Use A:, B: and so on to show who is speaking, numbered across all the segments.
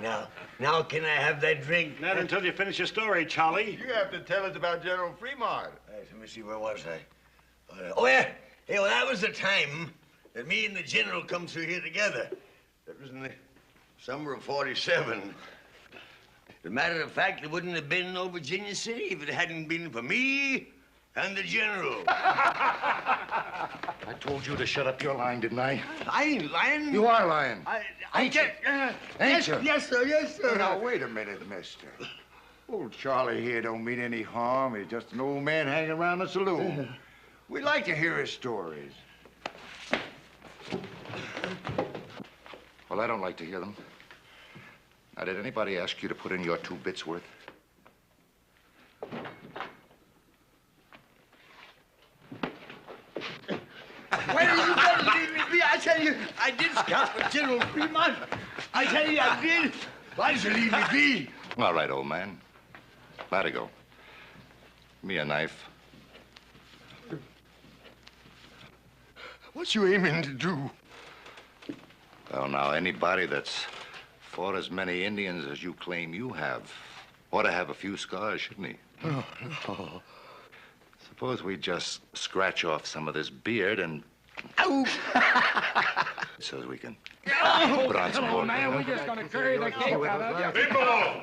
A: Now can I have that drink?
B: Not until you finish your story, Charlie.
C: You have to tell us about General Fremont.
A: Let me see, where was I? Oh, yeah. Hey, well, that was the time that me and the general come through here together. That was in the summer of '47. As a matter of fact, there wouldn't have been no Virginia City if it hadn't been for me and the general.
C: I told you to shut up your lying, didn't I?
A: I ain't lying.
C: You are lying.
A: Ain't you?
C: Ain't you?
A: Yes, sir, yes, sir.
C: Now, wait a minute, mister. Old Charlie here don't mean any harm. He's just an old man hanging around the saloon. We like to hear his stories. Well, I don't like to hear them. Now, did anybody ask you to put in your 2 bits worth?
A: Why don't you better leave me be? I tell you, I did scout for General Fremont. I tell you, I did. Why don't you leave me be?
C: All right, old man. Let it go. Give me a knife.
A: What you aiming to do?
C: Well, now, anybody that's fought as many Indians as you claim you have ought to have a few scars, shouldn't he?
A: Oh, no.
C: Suppose we just scratch off some of this beard and...
A: Ow!
C: So as we can
D: Oh,
C: put on some more.
D: man, we're just gonna carry the cake out of you.
B: People!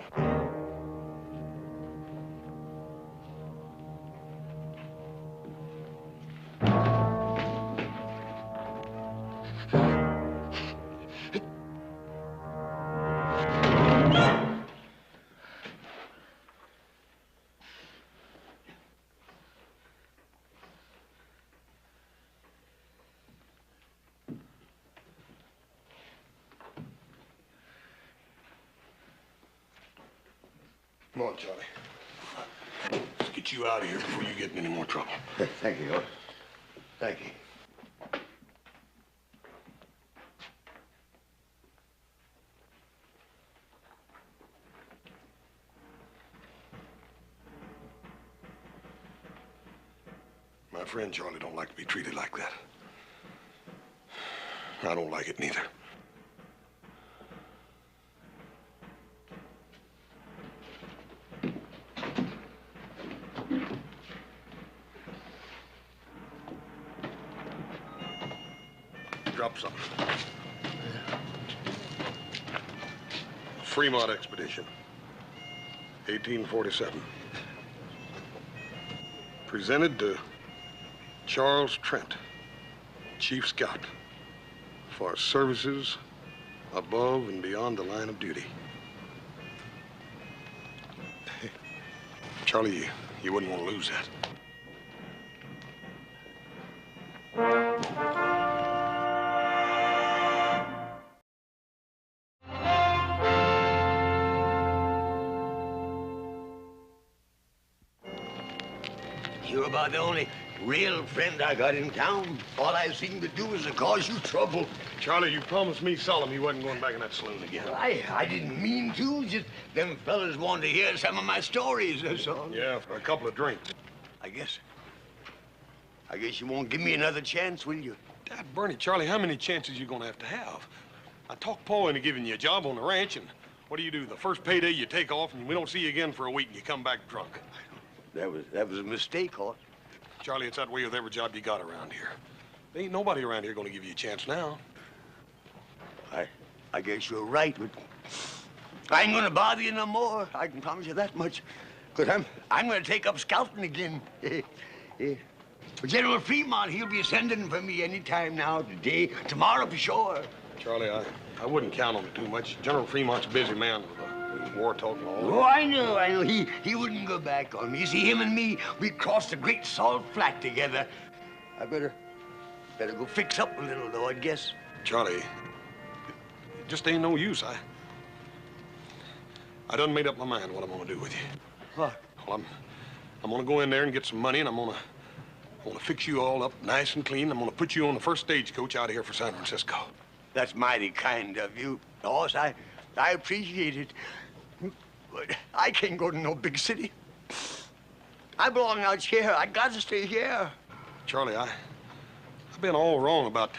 E: Come on, Charlie. Let's get you out of here before you get in any more trouble.
A: Thank you, Otis. Thank you.
E: My friend Charlie don't like to be treated like that. I don't like it neither. Drop something. Fremont Expedition, 1847. Presented to Charles Trent, Chief Scout, for services above and beyond the line of duty. Charlie, you wouldn't want to lose that.
A: You're about the only real friend I got in town. All I seem to do is to cause you trouble.
E: Charlie, you promised me solemn you wasn't going back in that saloon again.
A: Well, I didn't mean to. Just them fellas wanted to hear some of my stories, that's all.
E: Yeah, for a couple of drinks.
A: I guess you won't give me another chance, will you?
E: Dad, Bernie, Charlie, how many chances you gonna have to have? I talked Paul into giving you a job on the ranch, and what do you do? The first payday you take off, and we don't see you again for a week, and you come back drunk.
A: That was a mistake, Hort.
E: Charlie, it's that way with every job you got around here. There ain't nobody around here gonna give you a chance now.
A: I guess you're right, but I ain't gonna bother you no more. I can promise you that much. Because I'm gonna take up scouting again. General Fremont, he'll be sending for me any time now, today, tomorrow for sure.
E: Charlie, I wouldn't count on it too much. General Fremont's a busy man with war talk and all.
A: Oh, I know. He wouldn't go back on me. You see, him and me, we crossed the Great Salt Flat together. I better go fix up a little, though, I guess.
E: Charlie, it just ain't no use. I done made up my mind what I'm gonna do with you.
A: What?
E: Well, I'm gonna go in there and get some money, and I'm gonna fix you all up nice and clean. I'm gonna put you on the first stagecoach out of here for San Francisco.
A: That's mighty kind of you, boss. I appreciate it. But I can't go to no big city. I belong out here. I got to stay here.
E: Charlie, I've been all wrong about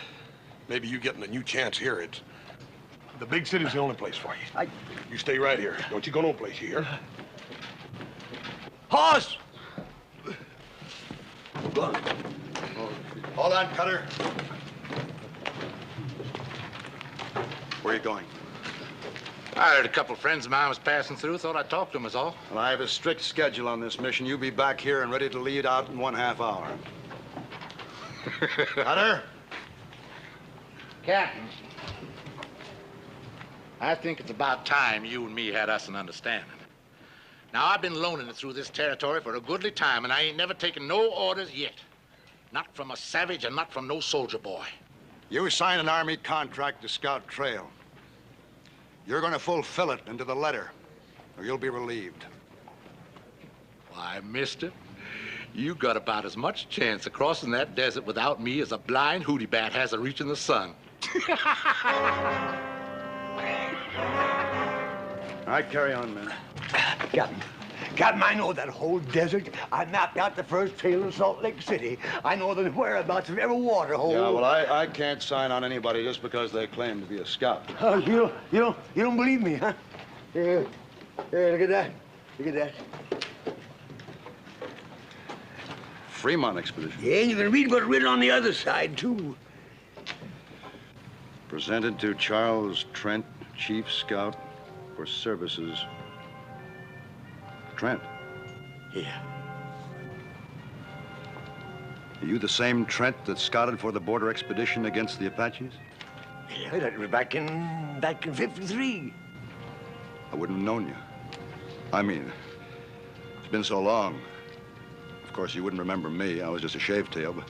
E: maybe you getting a new chance here. The big city's the only place for you. You stay right here. Don't you go no place here.
A: Horse!
F: Hold on, Cutter. Where are you going?
G: I heard a couple of friends of mine was passing through. Thought I'd talk to them is all.
F: Well, I have a strict schedule on this mission. You'll be back here and ready to lead out in 1/2 hour. Cutter?
G: Captain, I think it's about time you and me had us an understanding. Now, I've been loaning it through this territory for a goodly time, and I ain't never taken no orders yet. Not from a savage and not from no soldier boy.
F: You signed an Army contract to scout trail. You're going to fulfill it into the letter, or you'll be relieved.
G: Why, mister, you got about as much chance of crossing that desert without me as a blind hootie bat has of reaching the sun.
F: All right, carry on, man.
A: Captain, I know that whole desert. I mapped out the first trail in Salt Lake City. I know the whereabouts of every water hole.
F: Yeah, well, I can't sign on anybody just because they claim to be a scout.
A: Oh, you don't believe me, huh? Here, look at that. Look at that.
F: Fremont expedition.
A: Yeah, and you can read what's written on the other side, too.
F: Presented to Charles Trent, Chief Scout for Services. Trent.
A: Yeah.
F: Are you the same Trent that scouted for the border expedition against the Apaches?
A: Yeah, that was back in 53.
F: I wouldn't have known you. I mean, it's been so long. Of course, you wouldn't remember me. I was just a shave-tail, but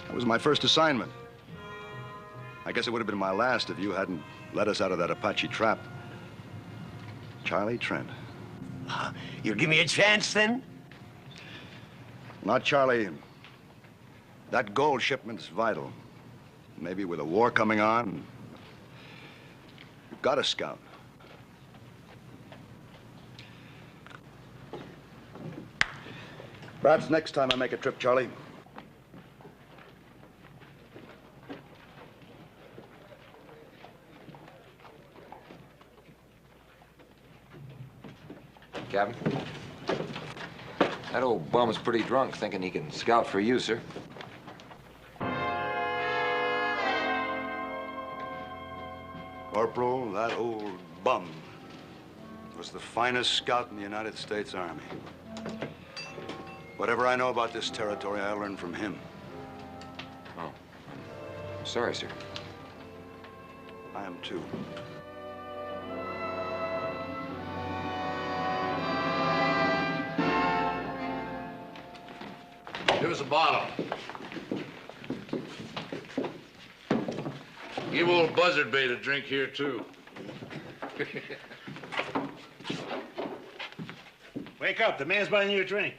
F: that was my first assignment. I guess it would have been my last if you hadn't let us out of that Apache trap. Charlie Trent.
A: You'll give me a chance, then?
F: Not Charlie. That gold shipment's vital. Maybe with a war coming on, you've got to scout. Perhaps next time I make a trip, Charlie.
H: Captain, that old bum's pretty drunk, thinking he can scout for you, sir.
F: Corporal, that old bum was the finest scout in the United States Army. Whatever I know about this territory, I learned from him.
H: Oh, I'm sorry, sir.
F: I am too.
G: Give us a bottle. Give old Buzzard Bait a drink here, too.
B: Wake up. The man's buying you a drink.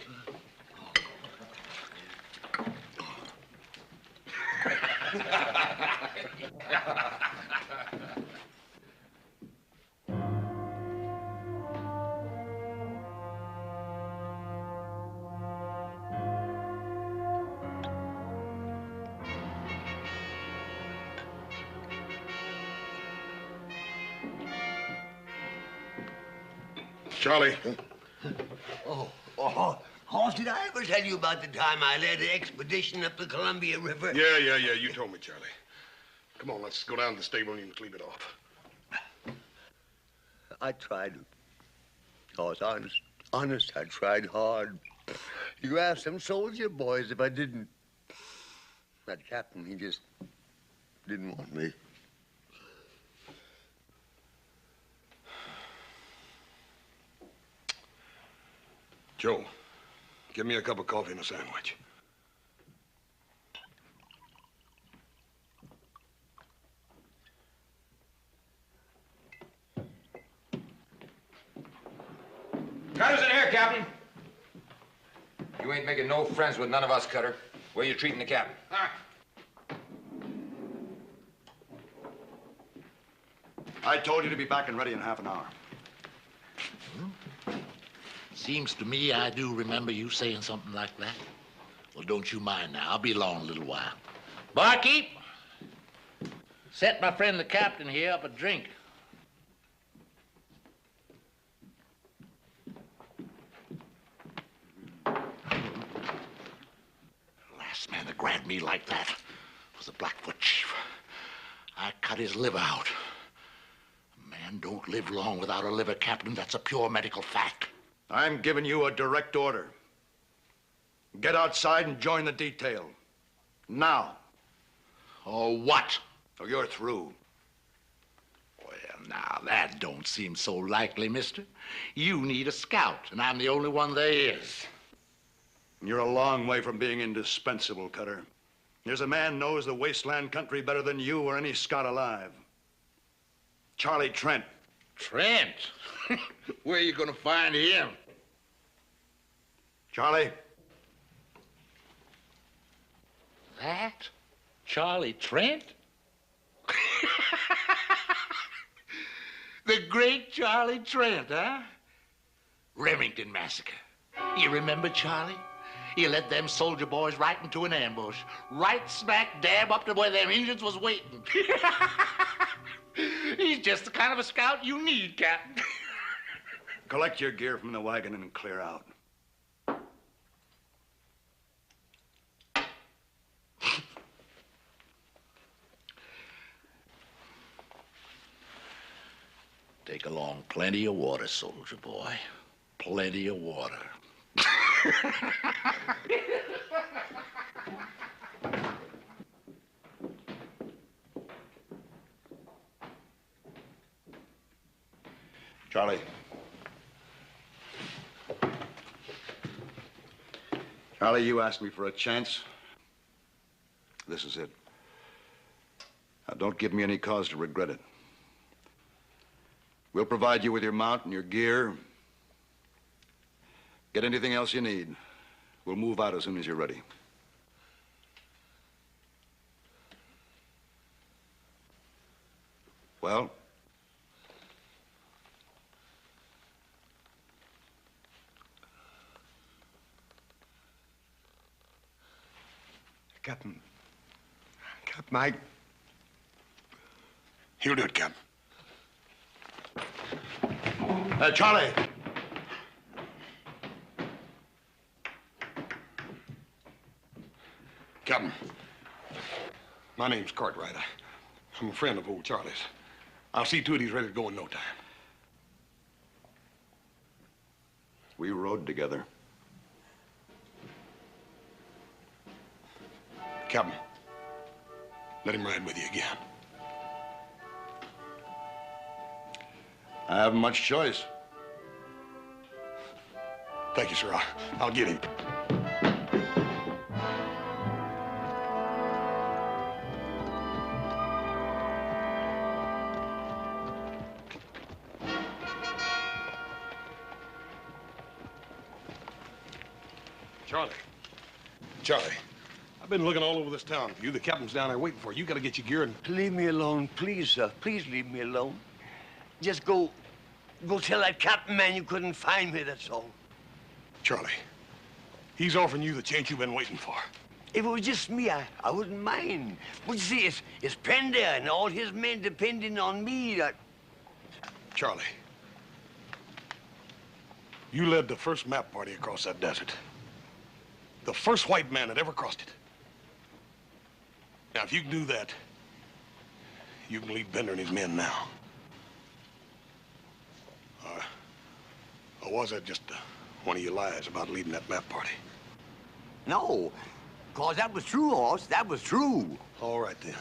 E: Charlie.
A: Hoss, did I ever tell you about the time I led an expedition up the Columbia River?
E: Yeah. You told me, Charlie. Come on, let's go down to the stable and you can clean it off.
A: I tried. Hoss, honest, I tried hard. You ask them soldier boys if I didn't. That captain, he just didn't want me.
E: Joe, give me a cup of coffee and a sandwich.
H: Cutter's in here, Captain. You ain't making no friends with none of us, Cutter. Where you treating the captain?
F: I told you to be back and ready in half an hour.
G: Seems to me I do remember you saying something like that. Well, don't you mind now. I'll be along a little while. Barkeep, Set my friend the captain here up a drink. Last man that grabbed me like that was the Blackfoot chief. I cut his liver out. A man don't live long without a liver, Captain. That's a pure medical fact.
F: I'm giving you a direct order. Get outside and join the detail. Now.
G: Or what?
F: Or you're through.
G: Well, now, that don't seem so likely, mister. You need a scout, and I'm the only one there is.
F: You're a long way from being indispensable, Cutter. There's a man knows the wasteland country better than you or any scout alive. Charlie Trent.
G: Trent? Where are you going to find him?
F: Charlie?
G: That? Charlie Trent? The great Charlie Trent, huh? Remington Massacre. You remember Charlie? He led them soldier boys right into an ambush. Right smack dab up to where them Indians was waiting. He's just the kind of a scout you need, Captain.
F: Collect your gear from the wagon and clear out.
G: Take along plenty of water, soldier boy. Plenty of water.
F: Charlie. Charlie, you asked me for a chance. This is it. Now, don't give me any cause to regret it. We'll provide you with your mount and your gear. Get anything else you need. We'll move out as soon as you're ready. Well?
C: Captain, Mike.
E: He'll do it, Captain.
F: Charlie.
E: Captain, my name's Cartwright. I'm a friend of old Charlie's. I'll see to it he's ready to go in no time.
F: We rode together.
E: Captain, let him ride with you again.
F: I haven't much choice.
E: Thank you, sir. I'll get him. Charlie, I've been looking all over this town for you. The captain's down there waiting for you. You got to get your gear and...
A: Leave me alone, please, sir. Please leave me alone. Just go tell that captain man you couldn't find me, that's all.
E: Charlie, he's offering you the chance you've been waiting for.
A: If it was just me, I wouldn't mind. But you see, it's Pender and all his men depending on me.
E: Charlie, you led the first map party across that desert. The first white man that ever crossed it. Now, if you can do that, you can lead Bender and his men now. Or was that just one of your lies about leading that map party?
A: No, because that was true, Hoss. That was true.
E: All right, then.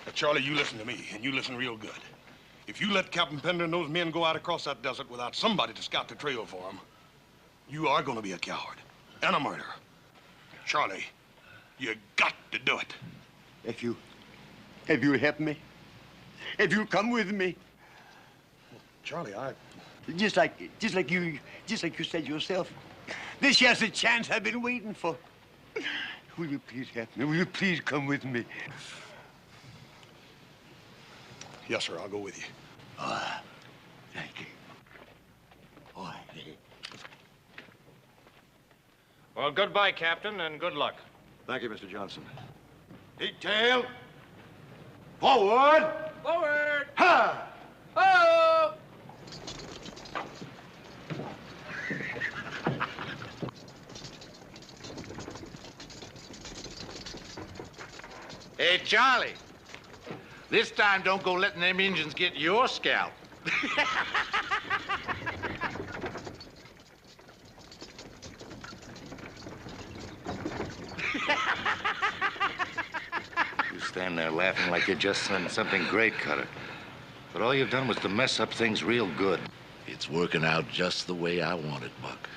E: Now, Charlie, you listen to me, and you listen real good. If you let Captain Pender and those men go out across that desert without somebody to scout the trail for them, you are going to be a coward and a murderer. Charlie, you got to do it.
A: If you'll help me, if you'll come with me.
E: Charlie,
A: Just like you said yourself. This here's the chance I've been waiting for. Will you please help me? Will you please come with me?
E: Yes, sir, I'll go with you.
A: Thank you. Oh,
D: Well, goodbye, Captain, and good luck.
F: Thank you, Mr. Johnson.
C: Detail. Forward!
D: Forward!
C: Ha!
D: Oh!
G: Hey, Charlie. This time don't go letting them Indians get your scalp.
I: You stand there laughing like you just done something great, Cutter. But all you've done was to mess up things real good.
G: It's working out just the way I want it, Buck.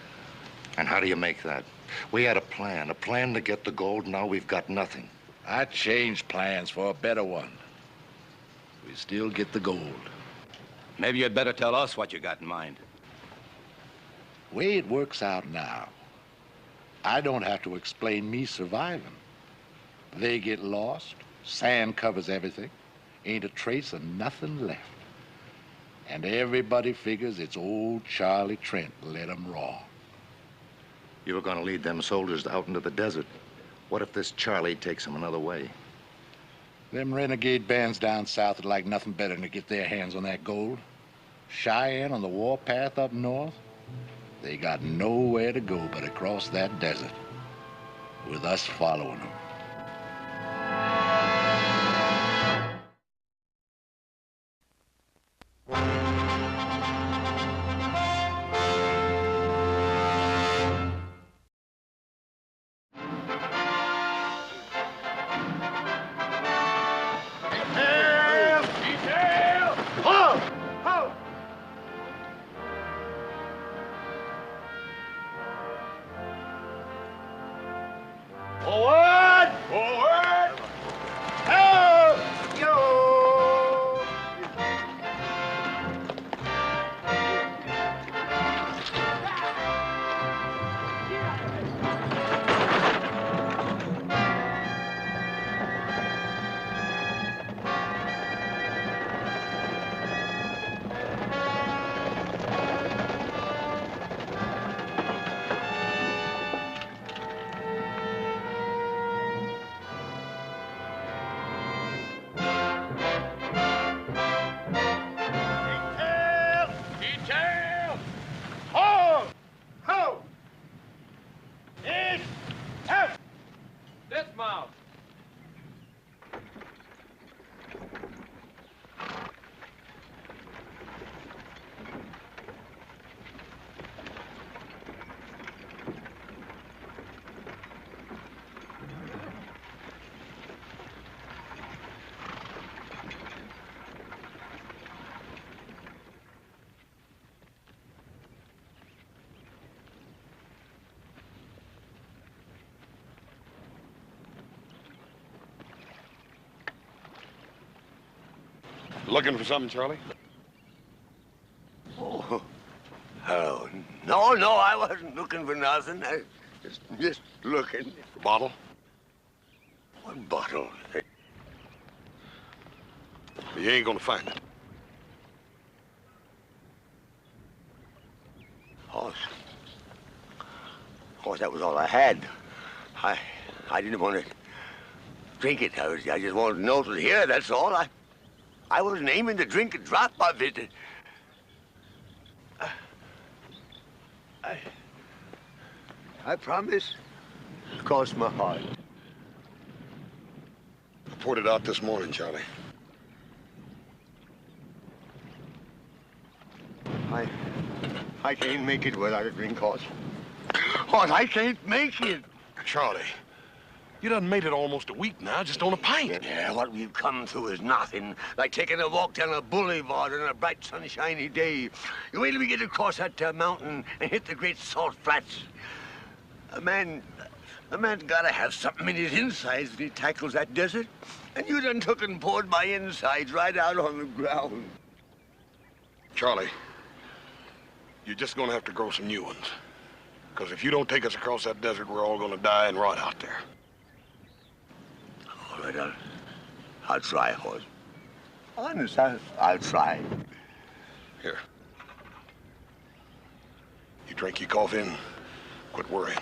I: And how do you make that? We had a plan to get the gold. Now we've got nothing.
G: I changed plans for a better one. We still get the gold.
J: Maybe you'd better tell us what you got in mind.
G: Way it works out now, I don't have to explain me surviving. They get lost, sand covers everything, ain't a trace of nothing left. And everybody figures it's old Charlie Trent led 'em wrong.
I: You were going to lead them soldiers out into the desert. What if this Charlie takes them another way?
G: Them renegade bands down south would like nothing better than to get their hands on that gold. Cheyenne on the warpath up north, they got nowhere to go but across that desert, with us following them.
C: Forward! Forward! Help! Yo!
D: Detail!
C: Ho! Ho! East! Out!
D: Dismount!
E: Looking for something, Charlie?
A: Oh, no, I wasn't looking for nothing. I just looking.
E: Bottle?
A: What bottle?
E: You ain't gonna find it.
A: Of course, that was all I had. I didn't want to drink it. I just wanted to know it was here, that's all. I wasn't aiming to drink a drop of it. I promise. Cross my heart.
E: I poured it out this morning, Charlie.
A: I can't make it without a drink, Hoss. Hoss, I can't make it.
E: Charlie, you done made it almost a week now, just on a pint.
A: Yeah, what we've come through is nothing. Like taking a walk down a boulevard on a bright, sunshiny day. You wait till we get across that mountain and hit the great salt flats. A man's gotta have something in his insides when he tackles that desert. And you done took and poured my insides right out on the ground.
E: Charlie, you're just gonna have to grow some new ones. Because if you don't take us across that desert, we're all gonna die and rot out there.
A: All right, I'll try, Hoss. Honest, I'll try.
E: Here. You drink your coffee and quit worrying.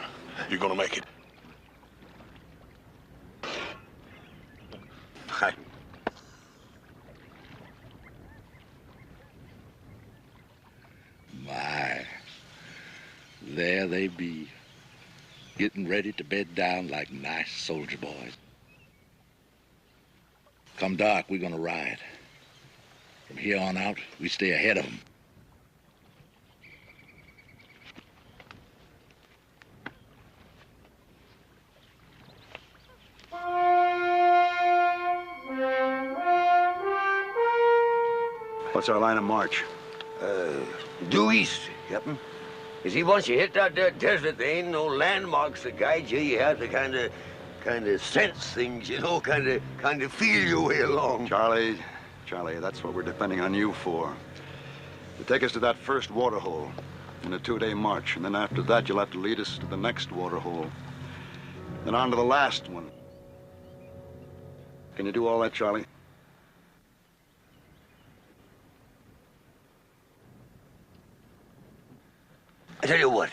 E: You're gonna make it.
G: be getting ready to bed down like nice soldier boys. Come dark, we're gonna ride. From here on out, we stay ahead of them.
F: What's our line of march?
A: Due east, Captain. You see, once you hit that there desert, there ain't no landmarks to guide you. You have to kind of sense things, you know, kind of feel your way along.
F: Charlie, that's what we're depending on you for. To take us to that first water hole in a 2-day march, and then after that, you'll have to lead us to the next water hole. Then on to the last one. Can you do all that, Charlie?
A: I tell you what,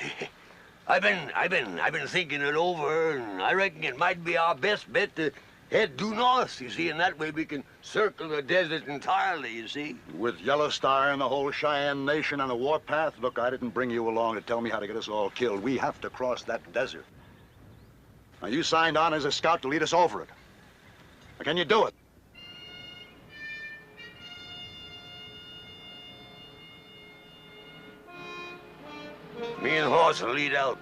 A: I've been thinking it over, and I reckon it might be our best bet to head due north, you see, and that way we can circle the desert entirely, you see.
F: With Yellow Star and the whole Cheyenne Nation on the warpath? Look, I didn't bring you along to tell me how to get us all killed. We have to cross that desert. Now, you signed on as a scout to lead us over it. Now, can you do it?
A: Me and Horse will lead out.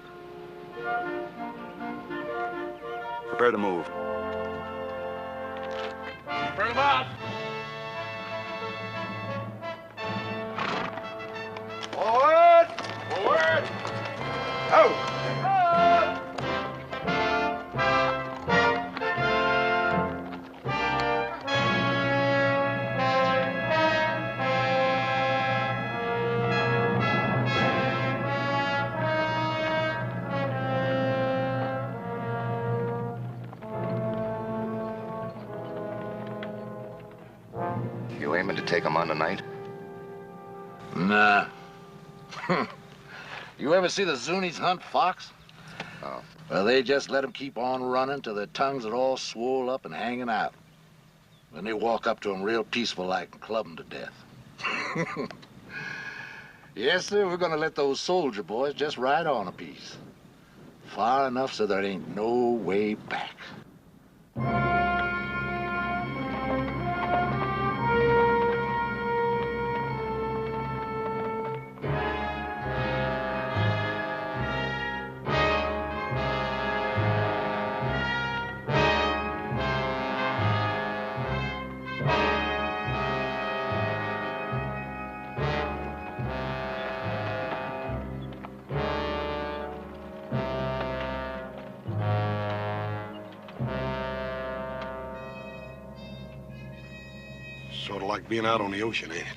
F: Prepare to move.
D: Bring 'em out.
C: Forward!
D: Forward.
C: Out!
I: You aiming to take them on tonight?
G: Nah. You ever see the Zuni's hunt fox?
I: Oh.
G: Well, they just let them keep on running till their tongues are all swole up and hanging out. Then they walk up to them real peaceful like and club them to death. Yes, sir, we're gonna let those soldier boys just ride on a piece. Far enough so there ain't no way back.
E: Sort of like being out on the ocean, ain't it?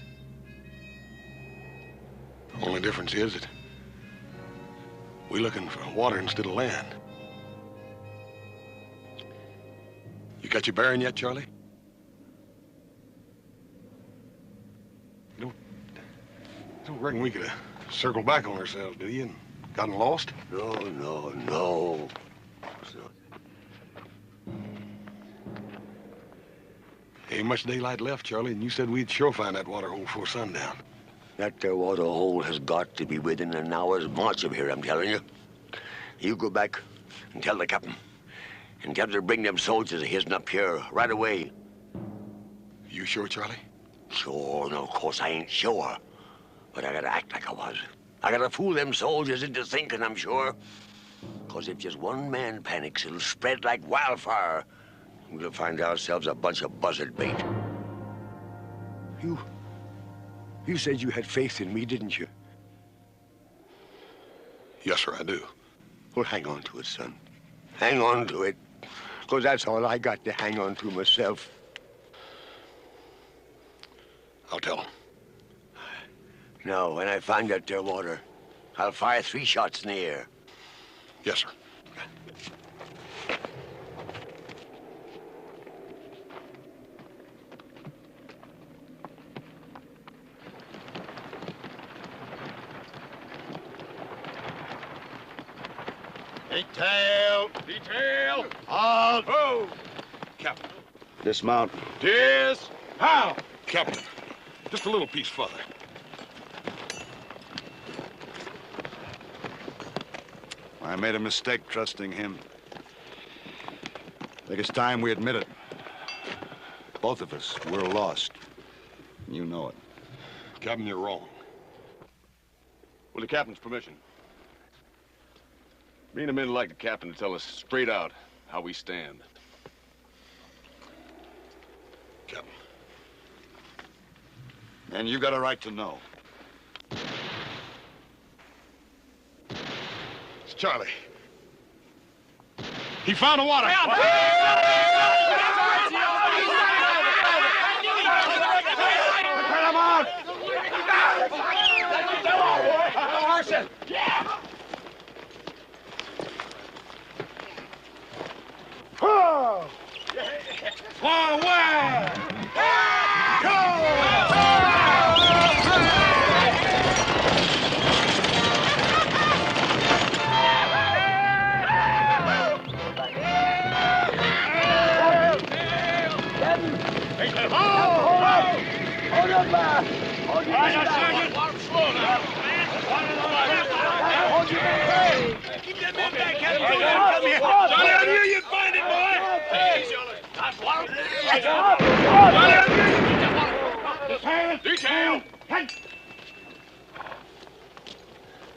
E: Only difference is that we're looking for water instead of land. You got your bearing yet, Charlie? You don't reckon we could have circled back on ourselves, do you, and gotten lost?
A: No.
E: Ain't much daylight left, Charlie, and you said we'd sure find that water hole before sundown.
A: That there water hole has got to be within an hour's march of here, I'm telling you. You go back and tell the captain. And tell him to bring them soldiers of his'n up here right away.
E: You sure, Charlie?
A: Sure, no, of course I ain't sure. But I gotta act like I was. I gotta fool them soldiers into thinking I'm sure. 'Cause if just one man panics, it'll spread like wildfire. We'll find ourselves a bunch of buzzard bait. You said you had faith in me, didn't you?
E: Yes, sir, I do.
A: Well, hang on to it, son. Hang on to it. 'Cause that's all I got to hang on to myself.
E: I'll tell him.
A: Now, when I find that there water, I'll fire 3 shots in the air.
E: Yes, sir.
D: Detail! Detail! Halt! Move!
E: Captain.
F: Dismount.
D: How?
E: Captain, just a little piece further.
F: I made a mistake trusting him. I think it's time we admit it. Both of us, we're lost. You know it.
E: Captain, you're wrong.
D: With the captain's permission, me and the men would like the captain to tell us straight out how we stand.
E: Captain.
F: And you got a right to know.
E: It's Charlie. He found the water.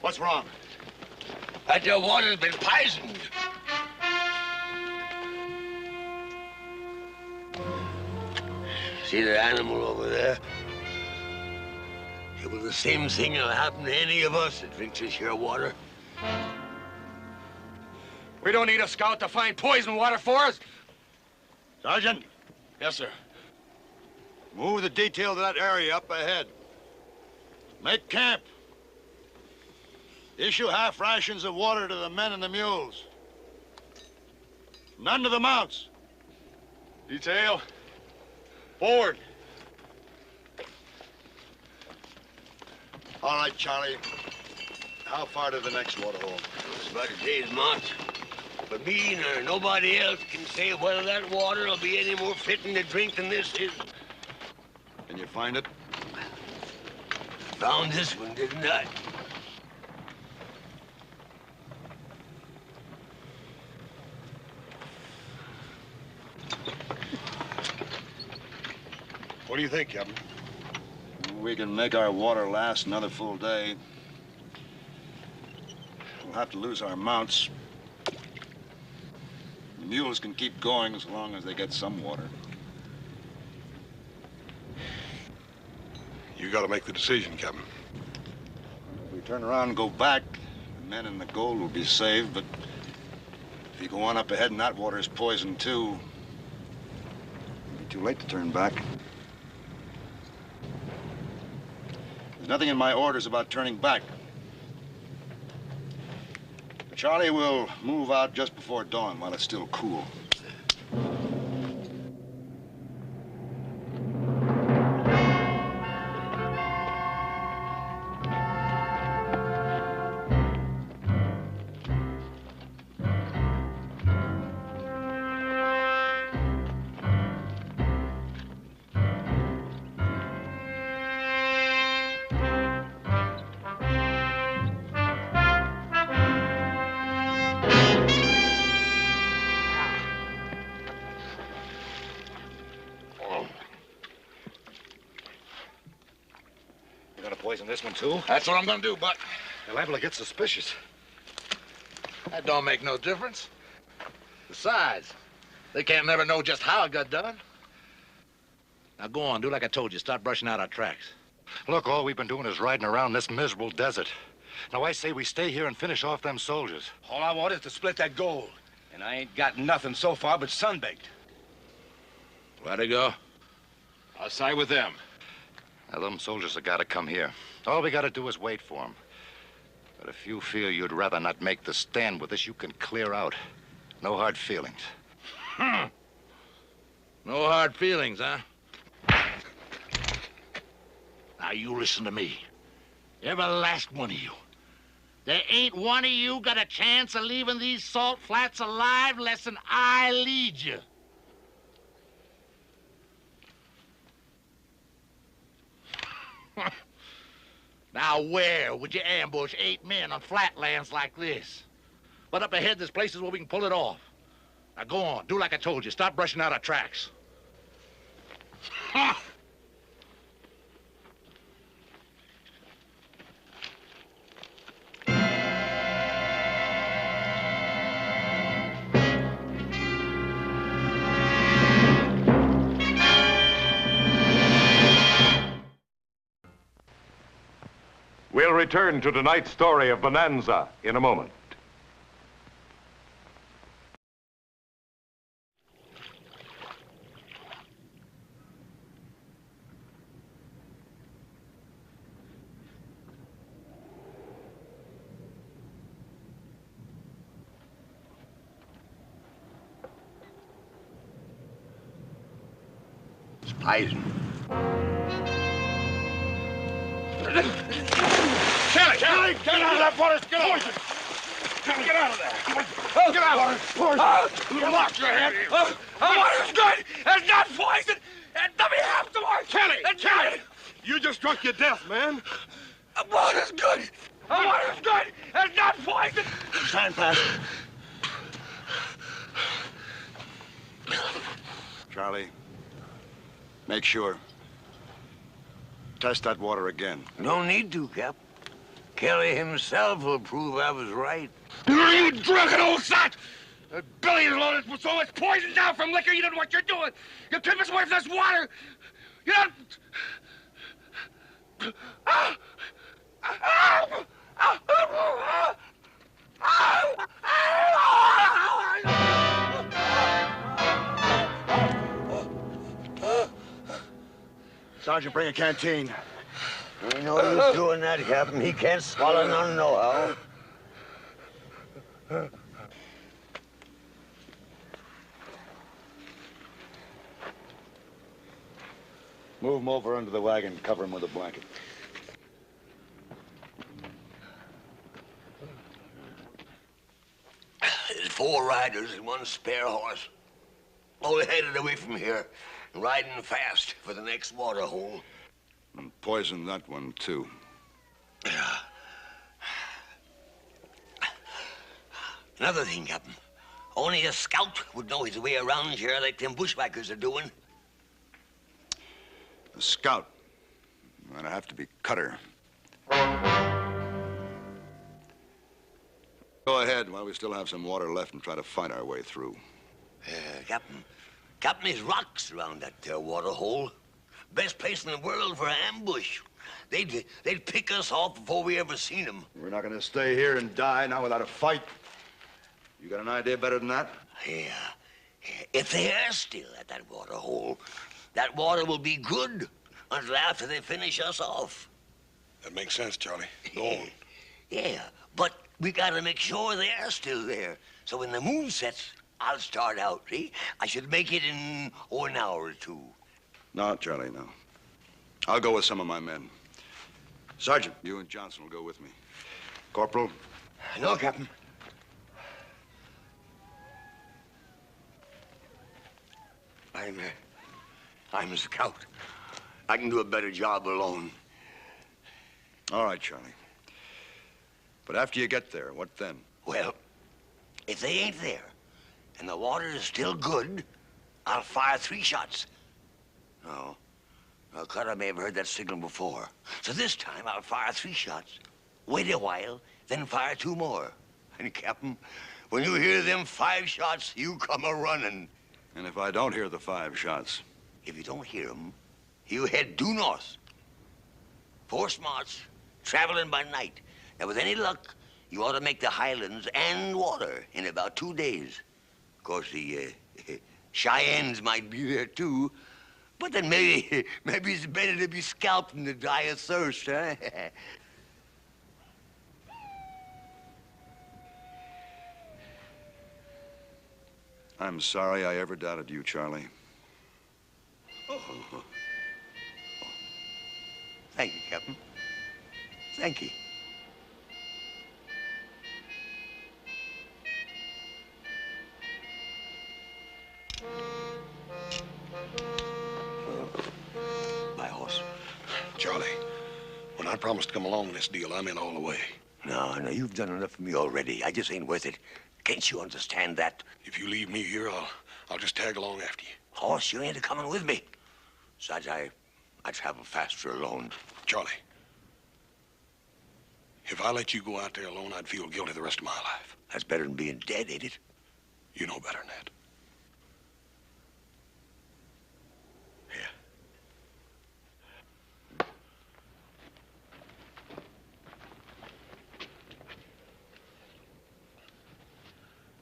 F: What's wrong?
A: That your water's been poisoned. See the animal over there? It was the same thing that'll happen to any of us that drinks this here water.
J: We don't need a scout to find poison water for us.
F: Sergeant,
E: Yes, sir.
F: move the detail to that area up ahead. Make camp. Issue half rations of water to the men and the mules. None to the mounts.
D: Detail, forward.
F: All right, Charlie. How far to the next water hole?
A: It's about a day's march. But me nor nobody else can say whether that water will be any more fitting to drink than this is.
F: Can you find it?
A: Found this one, didn't I?
E: What do you think, Captain?
F: We can make our water last another full day. We'll have to lose our mounts. The mules can keep going as long as they get some water.
E: You got to make the decision, Captain.
F: If we turn around and go back, the men and the gold will be saved, but if you go on up ahead and that water is poisoned too, it'll be too late to turn back. There's nothing in my orders about turning back. Charlie will move out just before dawn while it's still cool.
G: Poison this one, too? That's what I'm gonna do, but
F: They're liable to get suspicious.
G: that don't make no difference. Besides, they can't never know just how it got done. Now go on, do like I told you. Start brushing out our tracks.
I: Look, all we've been doing is riding around this miserable desert. Now, I say we stay here and finish off them soldiers.
J: All I want is to split that gold. And I ain't got nothing so far but sunbaked.
G: Where'd he go?
D: I'll side with them.
I: Now, them soldiers have got to come here. All we got to do is wait for them. But if you feel you'd rather not make the stand with us, you can clear out. No hard feelings.
G: No hard feelings, huh? Now, you listen to me. Every last one of you. There ain't one of you got a chance of leaving these salt flats alive less than I lead you. Now, where would you ambush 8 men on flatlands like this? But up ahead, there's places where we can pull it off. Now go on. Do like I told you. Stop brushing out our tracks.
E: Ha!
K: We'll return to tonight's story of Bonanza in a moment.
A: It's poison.
E: Kelly, get out of that water! Get out! Kelly, get out of there! Get out! Poison! You lost your head!
J: The water's good! It's not poison! And let me have some more!
E: Kelly! Kelly! You just drunk your death, man.
J: The water's good! The water's good! It's not poison!
A: Time pass.
F: Charlie, make sure. Test that water again.
A: No need to, Cap. Kelly himself will prove I was right.
J: You drunken old sot! The belly is loaded with so much poison down from liquor, you don't know what you're doing. You keep us away from this water. You don't...
C: Sergeant, bring a canteen.
A: Ain't no use doing that, Captain. He can't swallow none nohow.
F: Move him over under the wagon, cover him with a blanket.
A: There's 4 riders and 1 spare horse. All headed away from here, riding fast for the next water hole.
F: And poison that one, too.
A: Yeah. Another thing, Captain. Only a scout would know his way around here like them bushwhackers are doing.
F: A scout. That'd have to be Cutter. Go ahead while we still have some water left and try to fight our way through.
A: Captain, there's rocks around that there water hole. Best place in the world for an ambush. They'd pick us off before we ever seen them.
F: We're not going to stay here and die now without a fight. You got an idea better than that?
A: Yeah. If they're still at that water hole, that water will be good until after they finish us off.
E: That makes sense, Charlie. Go on.
A: Yeah, but we gotta make sure they're still there. So when the moon sets, I'll start out, see? I should make it in an hour or 2.
F: No, Charlie, no. I'll go with some of my men. Sergeant, you and Johnson will go with me. Corporal?
A: No, Captain. I'm a scout. I can do a better job alone.
F: All right, Charlie. But after you get there, what then?
A: Well, if they ain't there and the water is still good, I'll fire 3 shots. No. Well, Cutter may have heard that signal before. So this time I'll fire 3 shots, wait a while, then fire 2 more. And, Captain, when you hear them 5 shots, you come a-running.
F: And if I don't hear the 5 shots?
A: If you don't hear them, you head due north. 4 march, traveling by night. Now, with any luck, you ought to make the highlands and water in about 2 days. Of course, the Cheyennes might be there, too. But then maybe it's better to be scalped than to die of thirst, huh?
F: I'm sorry I ever doubted you, Charlie.
A: Oh. Thank you, Captain. Thank you. My horse.
E: Charlie, when I promised to come along in this deal, I'm in all the way.
A: No, you've done enough for me already. I just ain't worth it. Can't you understand that?
E: If you leave me here, I'll just tag along after you.
A: Horse, you ain't a-coming with me. Besides, I travel faster alone.
E: Charlie, if I let you go out there alone, I'd feel guilty the rest of my life.
A: That's better than being dead, ain't it?
E: You know better than that.
A: Here.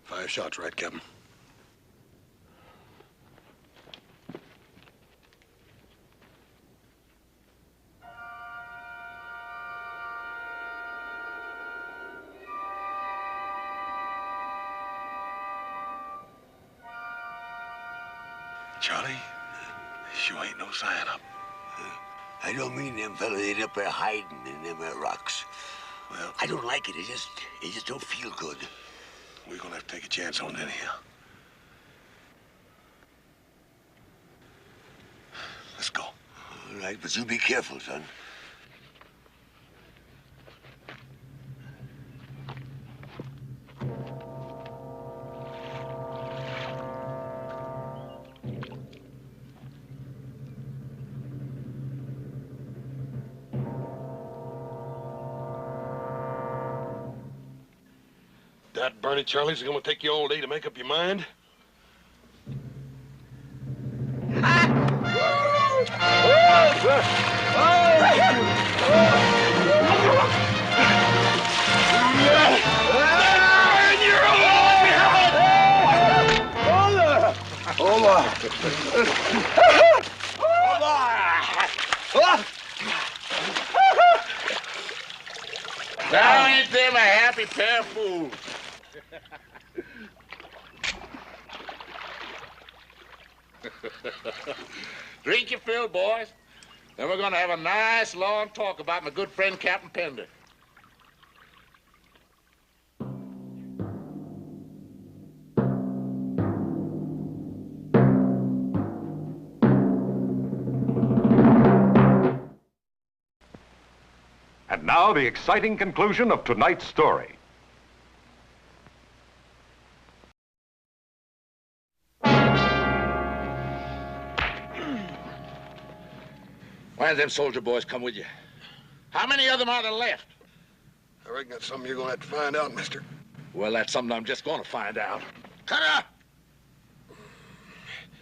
E: 5 shots, right, Captain? Charlie, you ain't no sign up.
A: I don't mean them fellas ain't up there hiding in them there rocks.
E: Well,
A: I don't like it. It just don't feel good.
E: We're gonna have to take a chance on it anyhow. Let's go.
A: All right, but you be careful, son.
E: That Bernie Charlie's gonna take you all day to make up your mind?
G: Now ain't them a happy pair of fools? Drink your fill, boys. Then we're gonna have a nice long talk about my good friend Captain Pender.
K: And now the exciting conclusion of tonight's story.
G: Why them soldier boys come with you? How many of them are there left?
E: I reckon that's something you're gonna have to find out, mister.
G: Well, that's something I'm just gonna find out. Cutter!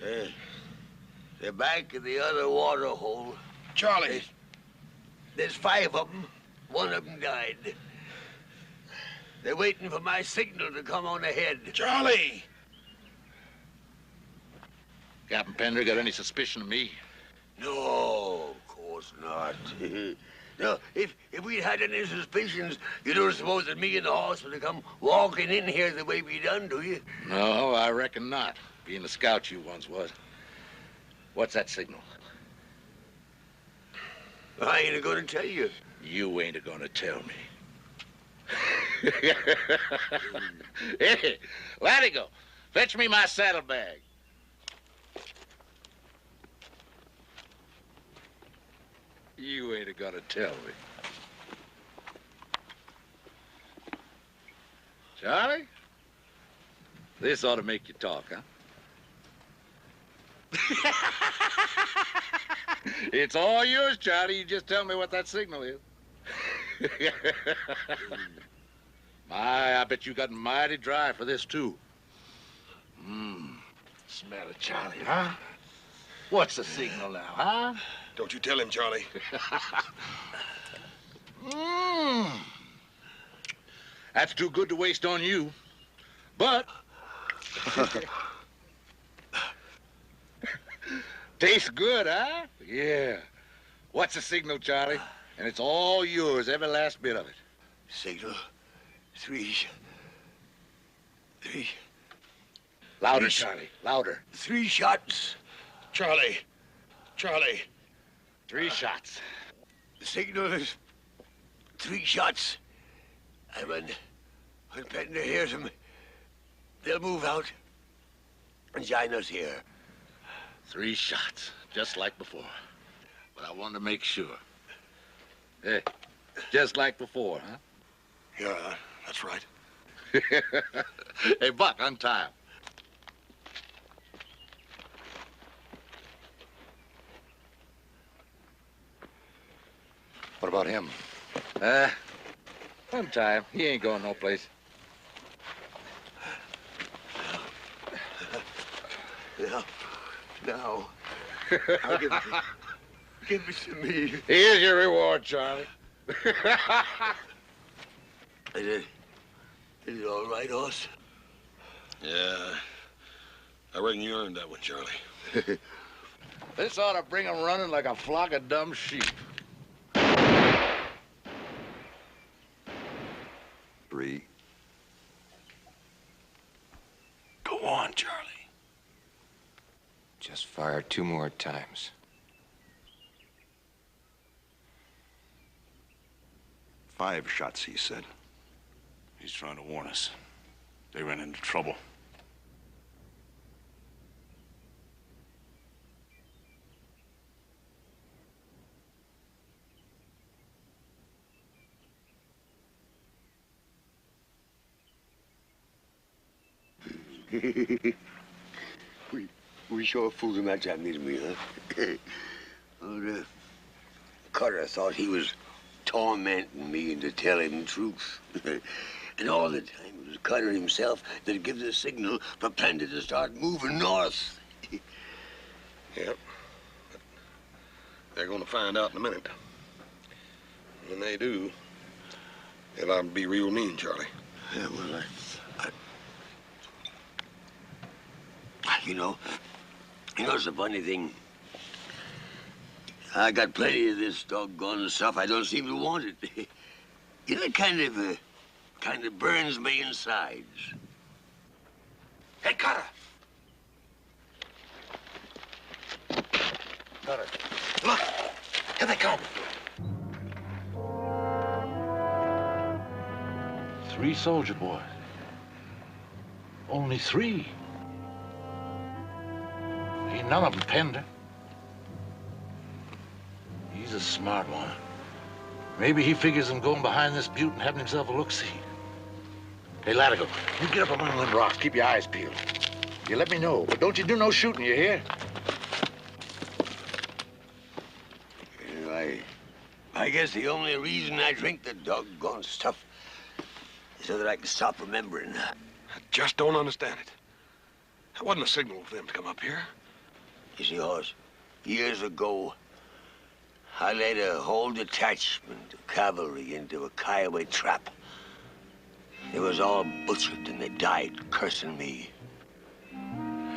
A: They're back in the other water hole.
E: Charlie!
A: There's 5 of them. 1 of them died. They're waiting for my signal to come on ahead.
E: Charlie!
G: Captain Pender got any suspicion of me?
A: No, of course not. No, if we'd had any suspicions, you don't suppose that me and the horse would have come walking in here the way we done, do you?
G: No, I reckon not. Being the scout you once was. What's that signal?
A: I ain't gonna tell you.
G: You ain't gonna tell me. Hey, Latigo, fetch me my saddlebag. You ain't gonna tell me. Charlie, this ought to make you talk, huh? It's all yours, Charlie. You just tell me what that signal is. I bet you got mighty dry for this, too. Smell it, Charlie, huh? What's the signal now, huh?
E: Don't you tell him, Charlie.
G: That's too good to waste on you. But... tastes good, huh? Yeah. What's the signal, Charlie? And it's all yours, every last bit of it.
A: Signal. 3.
G: Louder, Charlie. Louder.
A: 3 shots.
E: Charlie. Charlie.
G: 3 shots.
A: The signal is 3 shots. And when Pender hears them, they'll move out and join us here.
G: 3 shots, just like before. But I wanted to make sure. Hey, just like before, huh?
E: Yeah, that's right.
G: Hey, Buck, untie him.
I: What about him?
G: Untie him. He ain't going no place.
A: Now, give it to me.
G: Here's your reward, Charlie.
A: Is it all right, Hoss?
E: Yeah, I reckon you earned that one, Charlie.
G: This ought to bring him running like a flock of dumb sheep.
F: 3.
E: Go on, Charlie.
H: Just fire 2 more times.
F: 5 shots, he said.
E: He's trying to warn us. They ran into trouble.
A: we sure fooled him that time, didn't we, huh? Well, Cutter thought he was tormenting me into telling the truth. And all the time it was Cutter himself that gave the signal for Panda to start moving north.
E: Yep. But they're gonna find out in a minute. When they do, they'll I'll be real mean, Charlie.
A: Yeah, well, you know, it's a funny thing. I got plenty of this doggone stuff. I don't seem to want it. You know, it kind of burns me insides.
J: Hey, Cutter!
G: Cutter.
J: Look! Here they come!
G: 3 soldier boys. Only 3. Ain't none of them Pender. He's a smart one. Maybe he figures on going behind this butte and having himself a look-see. Hey, Latigo, you get up among them rocks. Keep your eyes peeled. You let me know, but don't you do no shooting, you hear?
A: I guess the only reason I drink the doggone stuff is so that I can stop remembering.
E: I just don't understand it. That wasn't a signal for them to come up here.
A: You see, Hoss, years ago, I led a whole detachment of cavalry into a Kiowa trap. They was all butchered and they died cursing me.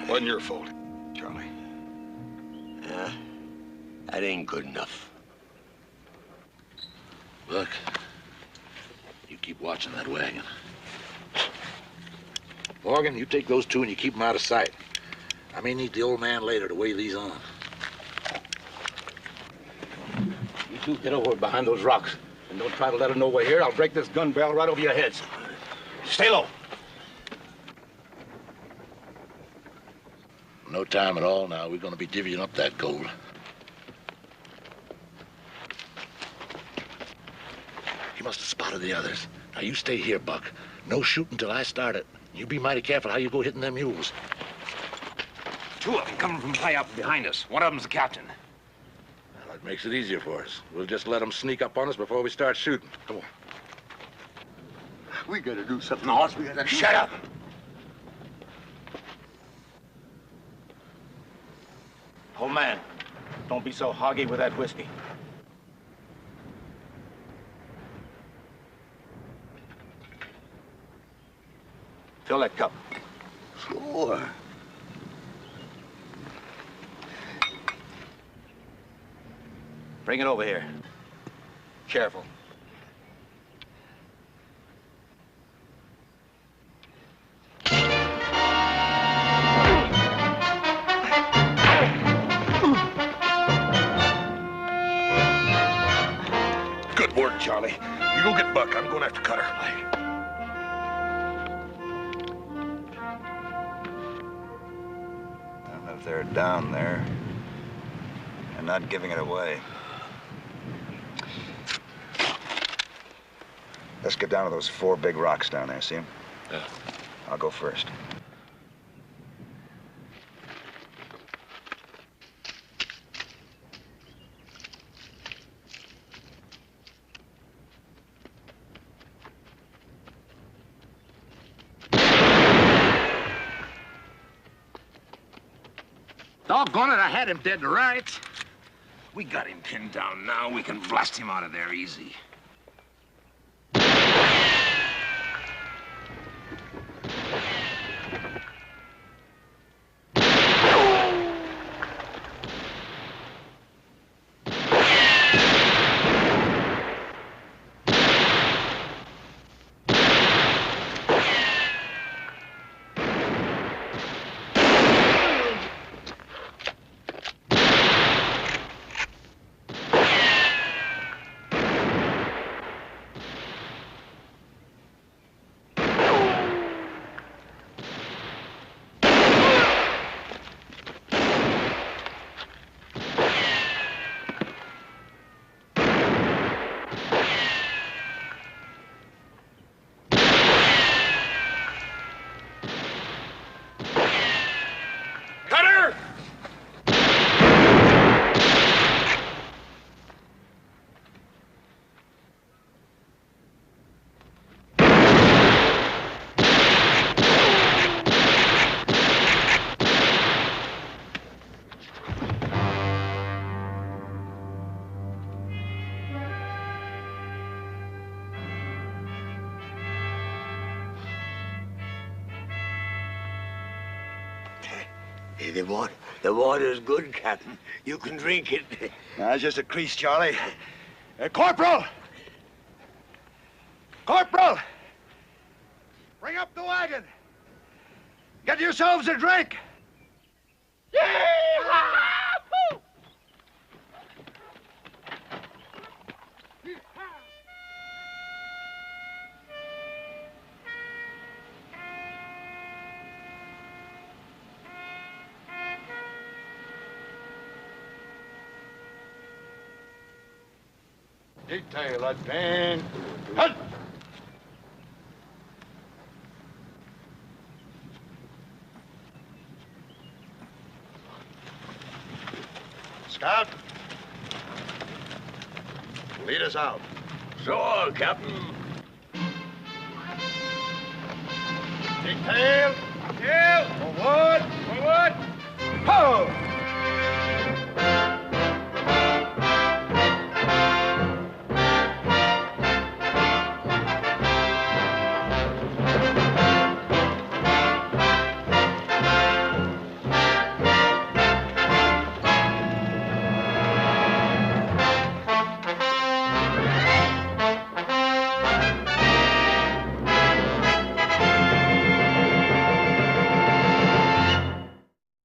E: Wasn't your fault, Charlie.
A: That ain't good enough.
G: Look, you keep watching that wagon. Morgan, you take those 2 and you keep them out of sight. I may need the old man later to weigh these on.
L: You 2 get over behind those rocks. And don't try to let them know we're here. I'll break this gun barrel right over your heads. Stay low.
G: No time at all now. We're going to be divvying up that gold. He must have spotted the others. Now, you stay here, Buck. No shooting till I start it. You be mighty careful how you go hitting them mules.
L: 2 of them coming from high up behind us. One of them's the captain.
G: Well, that makes it easier for us. We'll just let them sneak up on us before we start shooting. Come on.
A: We gotta do something, Hoss. We gotta...
L: Shut up! Old man, don't be so hoggy with that whiskey. Fill that cup.
A: Sure.
L: Bring it over here. Careful.
E: Good work, Charlie. You go get Buck. I'm going after Cutter.
F: And if they're down there and not giving it away. Let's get down to those 4 big rocks down there, see them?
L: Yeah.
F: I'll go first.
G: Doggone it, I had him dead to rights.
L: We got him pinned down now. We can blast him out of there easy.
A: Hey, the water's good, Captain. You can drink it.
F: That's just a crease, Charlie. Corporal! Corporal! Bring up the wagon. Get yourselves a drink. Detail advance. Halt! Scout, lead us out.
A: Sure, Captain.
F: Detail,